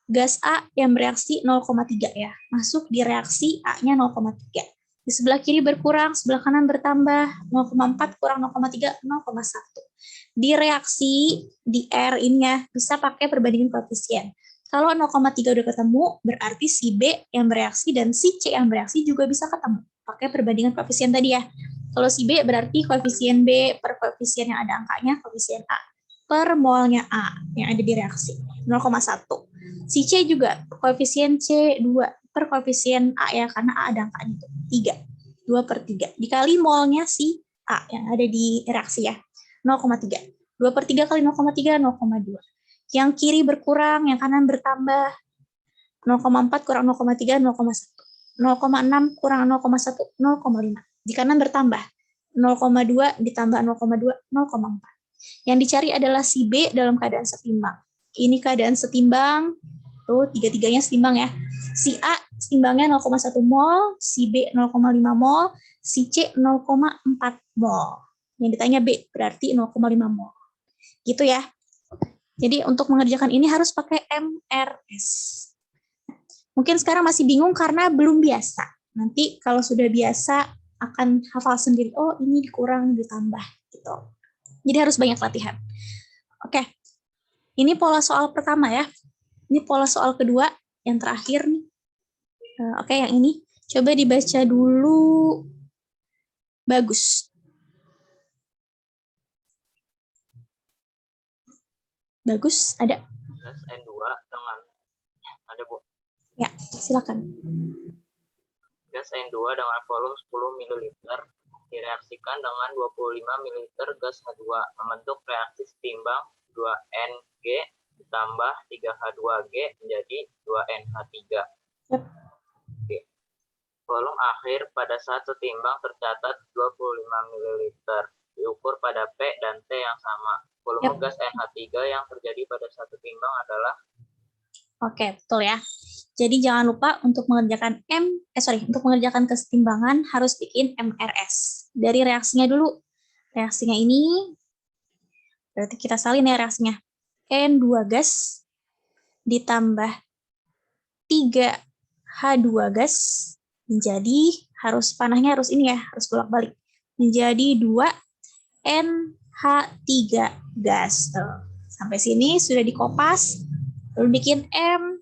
gas A yang bereaksi 0,3 ya. Masuk di reaksi A-nya 0,3. Di sebelah kiri berkurang, sebelah kanan bertambah, 0,4 kurang 0,3, 0,1. Di reaksi, di R ini ya, bisa pakai perbandingan koefisien. Kalau 0,3 udah ketemu, berarti si B yang bereaksi dan si C yang bereaksi juga bisa ketemu. Pakai perbandingan koefisien tadi ya. Kalau si B berarti koefisien B per koefisien yang ada angkanya, koefisien A. Per molnya A yang ada di reaksi, 0,1. Si C juga, koefisien C 2 per koefisien A ya, karena A ada angkanya itu 3. 2/3. Dikali molnya si A yang ada di reaksi ya, 0,3. 2/3 kali 0,3, 0,2. Yang kiri berkurang, yang kanan bertambah. 0,4 kurang 0,3, 0,1. 0,6 kurang 0,1, 0,5. Di kanan bertambah. 0,2 ditambah 0,2, 0,4. Yang dicari adalah si B dalam keadaan setimbang. Ini keadaan setimbang, tuh tiga-tiganya setimbang ya. Si A setimbangnya 0,1 mol, si B 0,5 mol, si C 0,4 mol. Yang ditanya B berarti 0,5 mol. Gitu ya. Jadi untuk mengerjakan ini harus pakai MRS. Mungkin sekarang masih bingung karena belum biasa. Nanti kalau sudah biasa akan hafal sendiri. Oh, ini dikurang, ditambah gitu. Jadi harus banyak latihan. Oke. Ini pola soal pertama ya. Ini pola soal kedua, yang terakhir nih. Oke, yang ini coba dibaca dulu. Bagus. Bagus, ada? Gas N2 dengan ada Bu. Ya, silakan. Gas N2 dengan volume 10 ml direaksikan dengan 25 ml gas H2 membentuk reaksi setimbang 2NG ditambah 3H2G menjadi 2NH3. Yep. Oke. Volume akhir pada saat setimbang tercatat 25 ml. Diukur pada P dan T yang sama. Volume gas NH3 yang terjadi pada satu timbang adalah. Oke, betul ya. Jadi jangan lupa untuk mengerjakan untuk mengerjakan kesetimbangan harus bikin MRS. Dari reaksinya dulu. Reaksinya ini berarti kita salin ya reaksinya. N2 gas ditambah 3H2 gas menjadi panahnya harus ini ya, harus bolak-balik. Menjadi 2NH3 gas. Sampai sini sudah dikopas, lalu bikin MRS.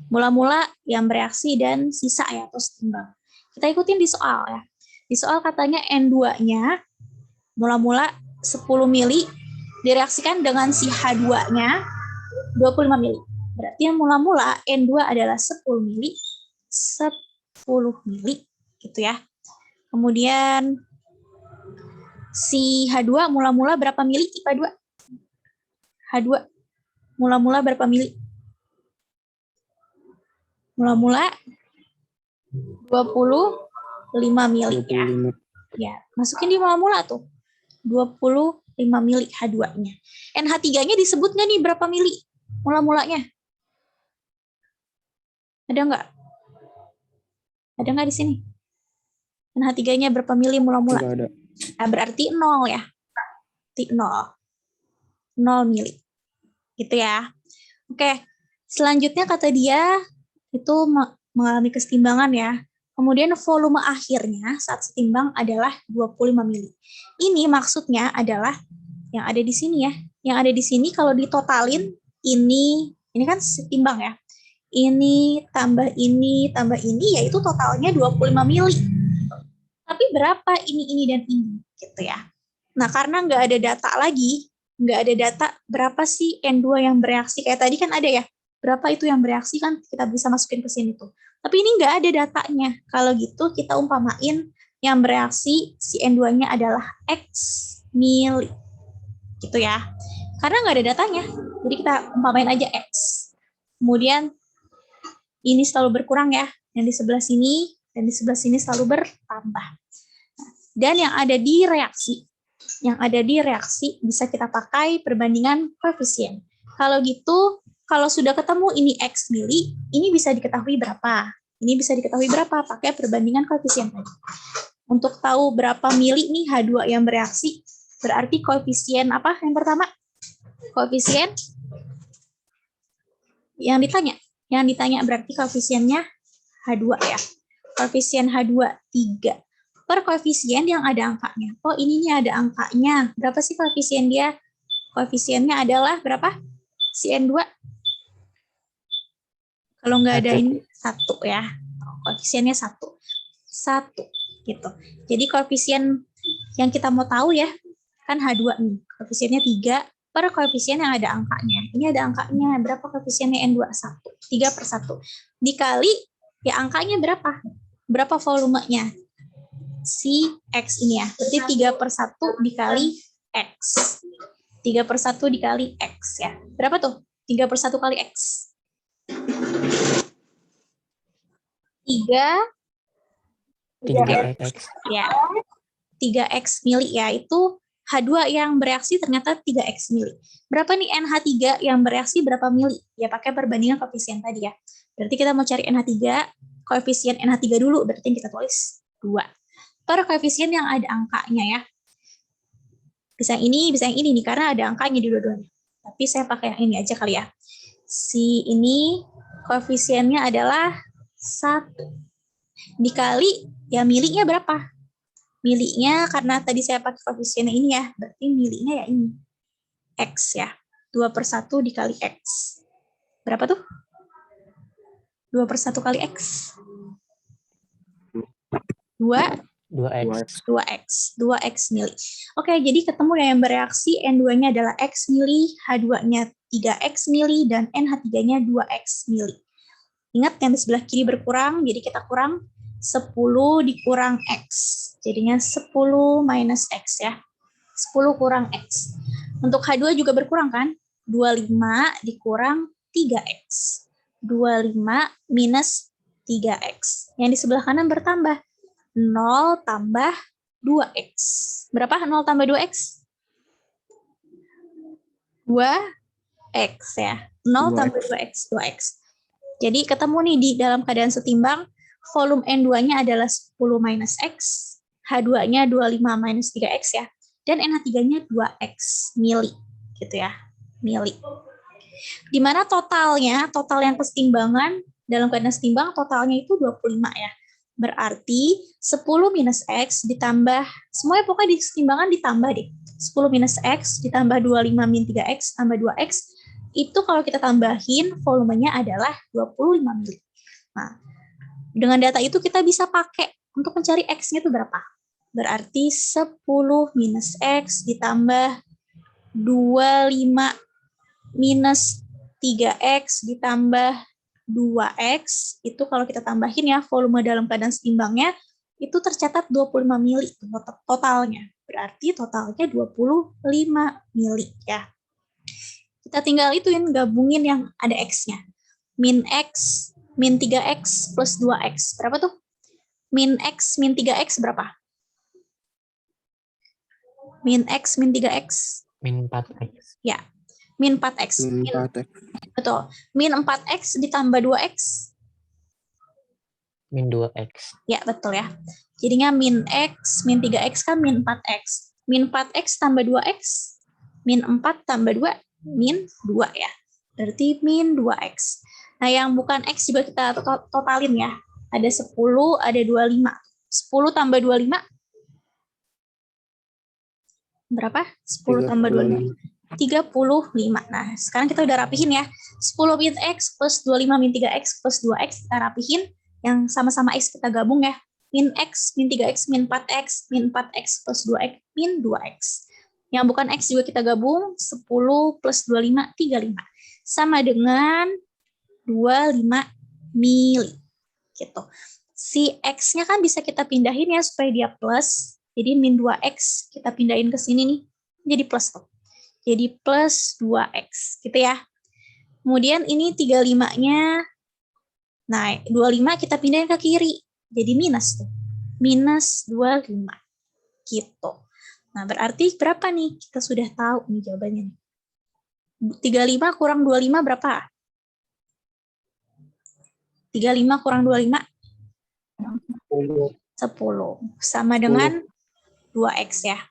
Mula-mula yang bereaksi dan sisa ya, atau setimbang. Kita ikutin di soal ya. Di soal katanya N2-nya mula-mula 10 mili direaksikan dengan si H2-nya 25 mili. Berarti yang mula-mula N2 adalah 10 mili, 10 mili gitu ya. Kemudian si H2 mula-mula berapa mili IPA 2? H2 mula-mula berapa mili? Mula-mula 25 mili ya. Ya, masukin di mula-mula tuh. 25 mili H2-nya. NH3-nya disebut nggak nih berapa mili mula-mulanya? Ada nggak? Ada nggak di sini? NH3-nya berapa mili mula-mula? Nggak ada. Nah, berarti 0 ya. Berarti 0 mili. Gitu ya. Oke. Selanjutnya kata dia itu mengalami kesetimbangan ya. Kemudian volume akhirnya saat setimbang adalah 25 mili. Ini maksudnya adalah yang ada di sini ya. Yang ada di sini kalau ditotalin ini kan setimbang ya. Ini tambah ini yaitu totalnya 25 mili. Tapi berapa ini dan ini gitu ya. Nah, karena nggak ada data lagi, nggak ada data berapa sih N2 yang bereaksi. Kayak tadi kan ada ya, berapa itu yang bereaksi kan kita bisa masukin ke sini tuh. Tapi ini nggak ada datanya. Kalau gitu kita umpamain yang bereaksi si N2-nya adalah X mili. Gitu ya. Karena nggak ada datanya. Jadi kita umpamain aja X. Kemudian ini selalu berkurang ya. Yang di sebelah sini dan di sebelah sini selalu bertambah. Dan yang ada di reaksi bisa kita pakai perbandingan koefisien. Kalau gitu, kalau sudah ketemu ini X mili, ini bisa diketahui berapa? Ini bisa diketahui berapa? Pakai perbandingan koefisien tadi. Untuk tahu berapa mili nih H2 yang bereaksi, berarti koefisien apa yang pertama? Koefisien yang ditanya. Yang ditanya berarti koefisiennya H2 ya. Koefisien H2 3. Per koefisien yang ada angkanya. Oh, ininya ada angkanya. Berapa sih koefisien dia? Koefisiennya adalah berapa? Si N2. Kalau nggak ada ini 1 ya. Koefisiennya 1. 1 gitu. Jadi koefisien yang kita mau tahu ya, kan H2 nih. Koefisiennya 3 per koefisien yang ada angkanya. Ini ada angkanya, berapa koefisiennya N21? 3/1. Dikali, ya angkanya berapa? Berapa volumenya? Si X ini ya. Berarti 3/1 dikali X. 3/1 dikali X ya. Berapa tuh? 3/1 kali X. 3x. Ya. 3X mili ya. Itu H2 yang bereaksi ternyata 3X mili. Berapa nih NH3 yang bereaksi berapa mili? Ya pakai perbandingan koefisien tadi ya. Berarti kita mau cari NH3, koefisien NH3 dulu, berarti kita tulis 2. Per koefisien yang ada angkanya ya. Bisa yang ini nih, karena ada angkanya di dua-duanya. Tapi saya pakai yang ini aja kali ya. Si ini koefisiennya adalah 1. Dikali, ya milinya berapa? Milinya, karena tadi saya pakai koefisiennya ini ya, berarti milinya ya ini. X ya. 2/1 dikali X. Berapa tuh? 2/1 kali X. 2x mili. Oke, jadi ketemu yang bereaksi N2-nya adalah X mili, H2-nya 3X mili, dan NH3-nya 2X mili. Ingat yang di sebelah kiri berkurang, jadi kita kurang 10 dikurang X. Jadinya 10 minus X ya. 10 kurang X. Untuk H2 juga berkurang kan? 25 dikurang 3X. 25 minus 3X. Yang di sebelah kanan bertambah. 0 tambah 2X. Berapa 0 tambah 2X? 2X ya. 0 tambah 2X, 2X. Jadi ketemu nih di dalam keadaan setimbang, volume N2-nya adalah 10 minus X, H2-nya 25 minus 3X ya, dan NH3-nya 2X mili, gitu ya, mili. Di mana total yang kesetimbangan, dalam keadaan setimbang, totalnya itu 25 ya. Berarti 10 minus X ditambah, semuanya pokoknya di kesetimbangan ditambah deh. 10 minus X ditambah 25 min 3X tambah 2X, itu kalau kita tambahin volumenya adalah 25 mili. Nah, dengan data itu kita bisa pakai untuk mencari X-nya itu berapa. Berarti 10 minus X ditambah 25 minus 3X ditambah 2X, itu kalau kita tambahin ya, volume dalam keadaan setimbangnya, itu tercatat 25 mili totalnya. Berarti totalnya 25 mili ya. Kita tinggal ituin, gabungin yang ada X-nya. Min X, min 3X plus 2X. Berapa tuh? Min X, min 3X berapa? Min X, min 3X. Min 4x. Ya, min 4X. Min 4x. Betul. Min 4X ditambah 2X. Min 2x. Ya, betul ya. Jadinya min X, min 3X kan min 4X. Min 4X tambah 2X. Min 4 tambah 2, min 2 ya. Berarti min 2X. Nah, yang bukan X juga kita totalin ya. Ada 10, ada 25. 10 tambah 25. Berapa? 10 tambah 25. 35. Nah, sekarang kita udah rapihin ya. 10 min X plus 25 min 3X plus 2X kita rapihin. Yang sama-sama X kita gabung ya. Min X, min 3X, min 4X, min 4X plus 2X, min 2X. Yang bukan X juga kita gabung. 10 plus 25, 35. Sama dengan 25 mili. Gitu. Si X-nya kan bisa kita pindahin ya supaya dia plus. Jadi min 2X kita pindahin ke sini nih. Jadi plus tuh. Jadi plus 2X. Gitu ya. Kemudian ini 35-nya. Nah, 25 kita pindahin ke kiri. Jadi minus tuh. Minus 25. Gitu. Nah, berarti berapa nih? Kita sudah tahu nih jawabannya. 35 kurang 25 berapa? 35 kurang 25? 10. Sama dengan 2X ya.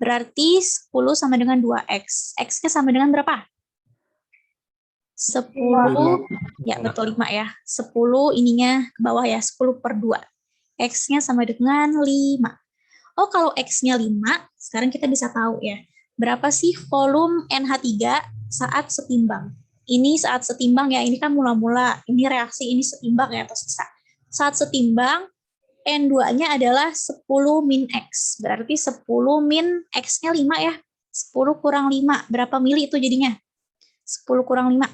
Berarti 10 sama dengan 2X. X-nya sama dengan berapa? 10. Ya, betul 5 ya. 10 ininya ke bawah ya. 10 per 2. X-nya sama dengan 5. Oh, kalau X-nya 5, sekarang kita bisa tahu ya. Berapa sih volume NH3 saat setimbang? Ini saat setimbang ya, ini kan mula-mula. Ini reaksi, ini setimbang ya, atau sisa. Saat setimbang, N2-nya adalah 10 min X. Berarti 10 min X-nya 5 ya. 10 kurang 5. Berapa mili itu jadinya? 10 kurang 5.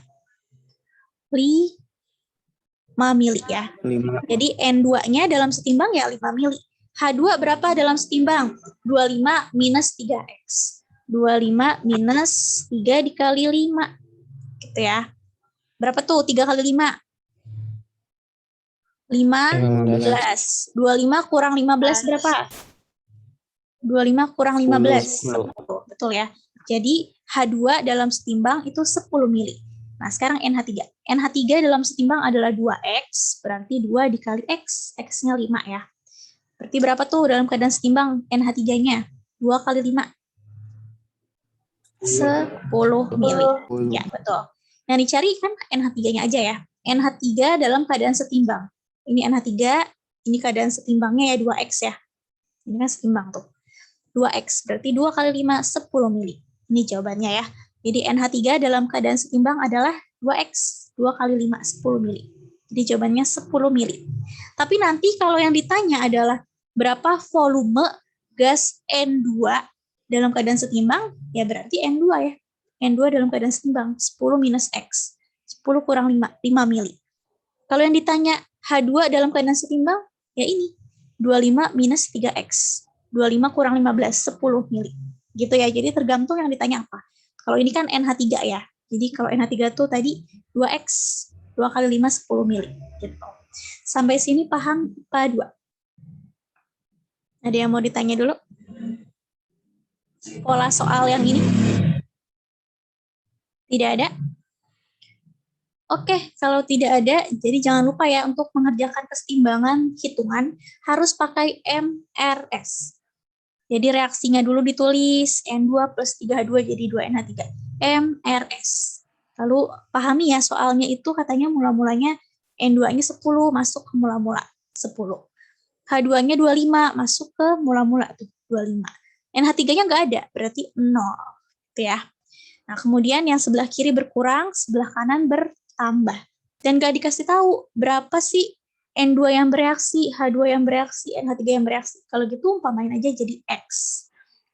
5 mili ya. 5. Jadi N2-nya dalam setimbang ya 5 mili. H2 berapa dalam setimbang? 25 minus 3X. 25 minus 3 dikali 5. Gitu ya. Berapa tuh 3 kali 5? 15. 25 kurang 15 berapa? 25 kurang 15. 10. Betul ya. Jadi H2 dalam setimbang itu 10 mili. Nah, sekarang NH3. NH3 dalam setimbang adalah 2X, berarti 2 dikali X. X-nya 5 ya. Berarti berapa tuh dalam keadaan setimbang NH3-nya? 2 kali 5. 10 mili. Ya, betul. Yang dicari kan NH3-nya aja ya. NH3 dalam keadaan setimbang. Ini NH3, ini keadaan setimbangnya ya 2X ya. Ini kan setimbang tuh. 2X, berarti 2 kali 5, 10 mili. Ini jawabannya ya. Jadi NH3 dalam keadaan setimbang adalah 2X, 2 kali 5, 10 mili. Jadi jawabannya 10 mili. Tapi nanti kalau yang ditanya adalah berapa volume gas N2 dalam keadaan setimbang, ya berarti N2 ya. N2 dalam keadaan setimbang, 10 minus X. 10 kurang 5, 5 mili. Kalau yang ditanya H2 dalam keadaan setimbang, ya ini, 25 minus 3X. 25 kurang 15, 10 mili. Gitu ya, jadi tergantung yang ditanya apa. Kalau ini kan NH3 ya. Jadi kalau NH3 tuh tadi 2X, 2 kali 5, 10 mili. Gitu. Sampai sini paham Pak 2? Ada yang mau ditanya dulu? Pola soal yang ini? Tidak ada? Oke, kalau tidak ada, jadi jangan lupa ya untuk mengerjakan keseimbangan hitungan harus pakai MRS. Jadi reaksinya dulu ditulis N2 plus 3H2 jadi 2NH3. MRS. Lalu pahami ya soalnya itu katanya mula-mulanya N2-nya 10 masuk ke mula-mula 10. H2-nya 25 masuk ke mula-mula tuh 25. NH3-nya nggak ada, berarti 0. Gitu ya. Nah, kemudian yang sebelah kiri berkurang, sebelah kanan bertambah. Dan nggak dikasih tahu berapa sih N2 yang bereaksi, H2 yang bereaksi, NH3 yang bereaksi. Kalau gitu umpamain aja jadi X.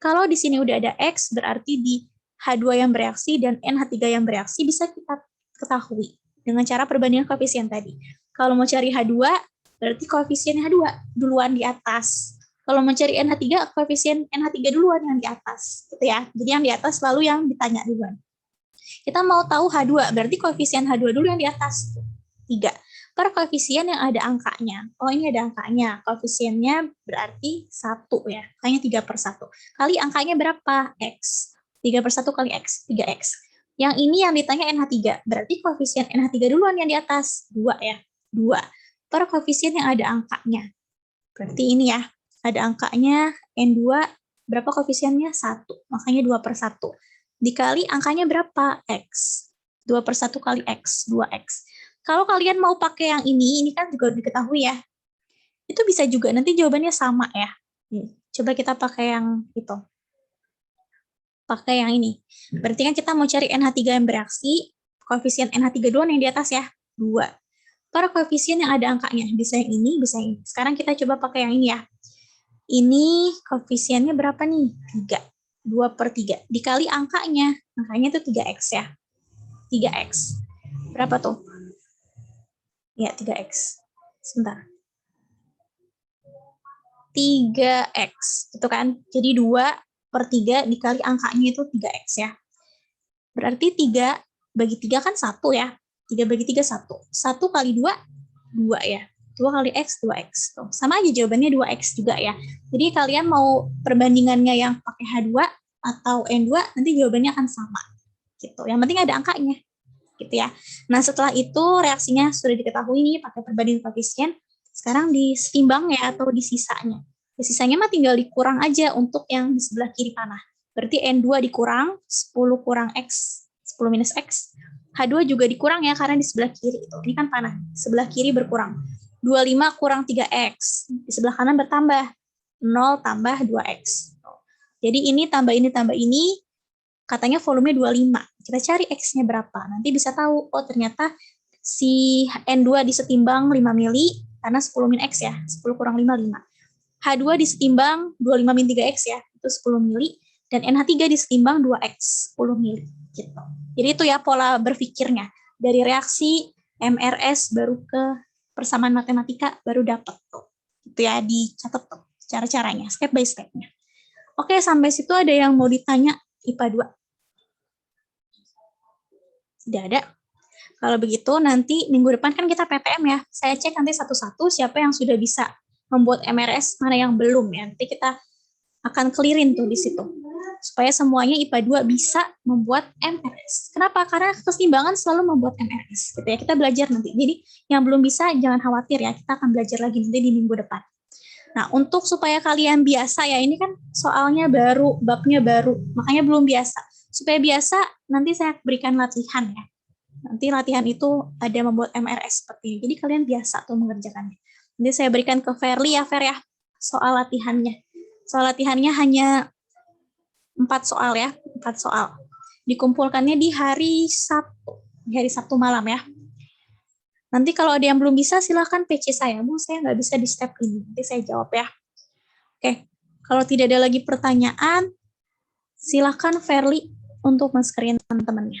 Kalau di sini udah ada X, berarti di H2 yang bereaksi dan NH3 yang bereaksi bisa kita ketahui dengan cara perbandingan koefisien tadi. Kalau mau cari H2, berarti koefisien H2 duluan di atas. Kalau mau cari NH3, koefisien NH3 duluan yang di atas. Gitu ya. Jadi yang di atas selalu yang ditanya duluan. Kita mau tahu H2, berarti koefisien H2 dulu yang di atas. 3. Per koefisien yang ada angkanya. Oh, ini ada angkanya. Koefisiennya berarti 1 ya. Angkanya 3/1. Kali angkanya berapa? X. 3/1 kali X, 3X. Yang ini yang ditanya NH3. Berarti koefisien NH3 duluan yang di atas. 2 ya. 2. Per koefisien yang ada angkanya. Berarti ini ya. Ada angkanya N2. Berapa koefisiennya? 1. Makanya 2/1. Dikali angkanya berapa? X. 2/1 kali X. 2X. Kalau kalian mau pakai yang ini kan juga diketahui ya. Itu bisa juga, nanti jawabannya sama ya. Coba kita pakai yang itu. Pakai yang ini. Berarti kan kita mau cari NH3 yang bereaksi, koefisien NH3 duluan yang di atas ya, 2. Per koefisien yang ada angkanya, bisa yang ini, bisa yang ini. Sekarang kita coba pakai yang ini ya. Ini koefisiennya berapa nih? 3. 2/3. Dikali angkanya itu 3X ya. 3X. Berapa tuh? Ya, 3X. Sebentar. 3X. Itu kan. Jadi 2/3 dikali angkanya itu 3X ya. Berarti 3 bagi 3 kan 1 ya. 3 bagi 3, 1. 1 kali 2, 2 ya. 2 kali X, 2X. Tuh. Sama aja jawabannya 2X juga ya. Jadi kalian mau perbandingannya yang pakai H2 atau N2, nanti jawabannya akan sama. Gitu. Yang penting ada angkanya. Gitu ya. Nah, setelah itu reaksinya sudah diketahui nih pakai perbandingan koefisien. Sekarang ditimbang ya atau di sisanya. Di sisanya mah tinggal dikurang aja untuk yang di sebelah kiri panah. Berarti N2 dikurang 10 kurang X, 10 minus X. H2 juga dikurang ya karena di sebelah kiri itu. Ini kan panah. Sebelah kiri berkurang. 25 kurang 3X. Di sebelah kanan bertambah. 0 tambah 2X. Jadi ini tambah ini. Katanya volume 25. Kita cari X-nya berapa. Nanti bisa tahu, oh ternyata si N2 disetimbang 5 mili, karena 10 min X ya. 10 kurang 5, 5. H2 disetimbang 25 min 3X ya. Itu 10 mili. dan NH3 disetimbang 2X 10 mili. Gitu. Jadi itu ya pola berpikirnya. Dari reaksi MRS baru ke persamaan matematika baru dapat tuh. Itu ya dicatat tuh cara-caranya, step by step-nya. Oke, sampai situ ada yang mau ditanya IPA 2? Tidak ada. Kalau begitu nanti minggu depan kan kita PTM ya. Saya cek nanti satu-satu siapa yang sudah bisa membuat MRS, mana yang belum ya. Nanti kita akan clearin tuh di situ. Supaya semuanya IPA 2 bisa membuat MRS. Kenapa? Karena keseimbangan selalu membuat MRS. Gitu ya. Kita belajar nanti. Jadi yang belum bisa jangan khawatir ya. Kita akan belajar lagi nanti di minggu depan. Nah, untuk supaya kalian biasa ya, ini kan soalnya baru, babnya baru. Makanya belum biasa. Supaya biasa, nanti saya berikan latihan ya. Nanti latihan itu ada membuat MRS seperti ini. Jadi kalian biasa tuh mengerjakannya. Nanti saya berikan ke Verly ya, Ver ya, soal latihannya. Soal latihannya hanya 4 soal ya, 4 soal. Dikumpulkannya di hari Sabtu malam ya. Nanti kalau ada yang belum bisa, silakan PC saya. Bu, saya nggak bisa di step ini. Nanti saya jawab ya. Oke, kalau tidak ada lagi pertanyaan, silakan Verly untuk men-screen teman-temannya.